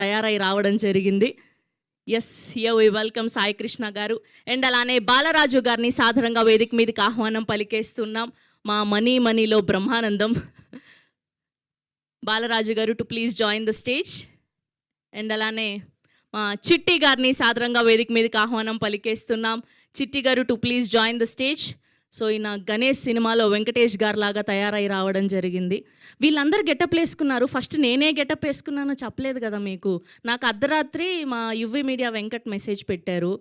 తయారై రావడం జరిగింది. Yes, here we welcome Sai Krishna garu and అలానే బాలరాజు గారిని సాధారణంగా వేదిక మీదకి ఆహ్వానం పలికేస్తున్నాం. మా మనీలో బ్రహ్మానందం బాలరాజు గారు to please join the stage. And అలానే మా చిట్టి గారిని సాధారణంగా వేదిక మీదకి ఆహ్వానం పలికేస్తున్నాం. చిట్టి గారు to please join the stage. So ఈయన గణేష్ సినిమాలో వెంకటేష్ గారు లాగా తయారై రావడం జరిగింది. వీళ్ళందరూ గెటప్ వేసుకున్నారు. ఫస్ట్ నేనే గెటప్ వేసుకున్నానో చెప్పలేదు కదా మీకు. నాకు అర్ధరాత్రి మా యువి మీడియా వెంకట్ మెసేజ్ పెట్టారు,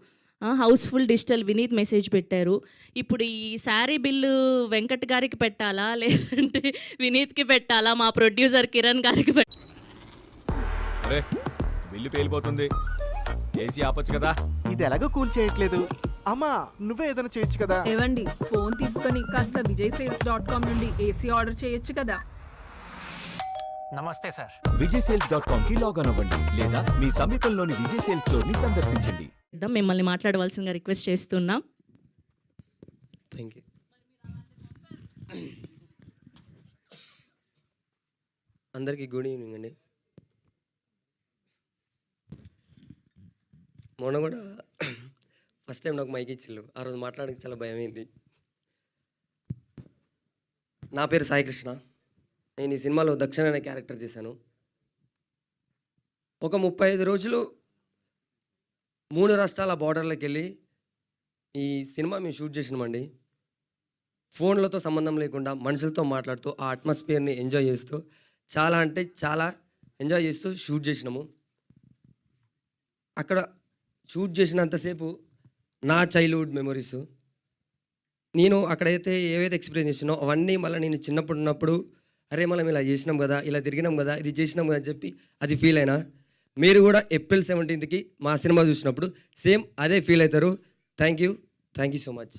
హౌస్ఫుల్ డిజిటల్ వినీత్ మెసేజ్ పెట్టారు. ఇప్పుడు ఈ శారీ బిల్లు వెంకట్ గారికి పెట్టాలా లేదంటే వినీత్కి పెట్టాలా, మా ప్రొడ్యూసర్ కిరణ్ గారికి బిల్లు పేలిపోతుంది, ఏసీ ఆపొచ్చు కదా. ఇది ఎలాగో కూల్ చేయట్లేదు. అమ్మా నువ్వే ఏదైనా చేయొచ్చు కదా. ఏవండి, ఫోన్ తీసుకొని కాస్త vijaySales.com నుండి ఏసీ ఆర్డర్ చేయొచ్చు కదా. నమస్తే సార్. vijaySales.com కి లాగిన్ అవ్వండి లేదా మీ సమీపంలోని విజయ్ సేల్స్ స్టోర్ ని సందర్శించండి. మిమ్మల్ని మాట్లాడవలసిందిగా రిక్వెస్ట్ చేస్తున్నాం. Thank you. అందరికీ గుడ్ ఈవినింగ్ అండి. మొన్న కూడా ఫస్ట్ టైం నాకు మైక్ ఇచ్చిళ్ళు. ఆ రోజు మాట్లాడడానికి చాలా భయమైంది. నా పేరు సాయి కృష్ణ. నేను ఈ సినిమాలో దక్షిణ అనే క్యారెక్టర్ చేశాను. ఒక 35 రోజులు 3 రాష్ట్రాల బార్డర్లోకి వెళ్ళి ఈ సినిమా మేము షూట్ చేసినామండి. ఫోన్లతో సంబంధం లేకుండా మనుషులతో మాట్లాడుతూ ఆ అట్మాస్ఫియర్ని ఎంజాయ్ చేస్తూ చాలా అంటే చాలా ఎంజాయ్ చేస్తూ షూట్ చేసినాము. అక్కడ షూట్ చేసినంతసేపు నా చైల్డ్హుడ్ మెమరీస్, నేను అక్కడైతే ఏవైతే ఎక్స్పీరియన్స్ చేసినో అవన్నీ మళ్ళీ నేను చిన్నప్పుడు ఉన్నప్పుడు అరే మనం ఇలా చేసినాం కదా, ఇలా తిరిగినాం కదా, ఇది చేసినాం కదా అని చెప్పి అది ఫీల్ అయినా. మీరు కూడా ఏప్రిల్ 17కి మా సినిమా చూసినప్పుడు సేమ్ అదే ఫీల్ అవుతారు. Thank you so much.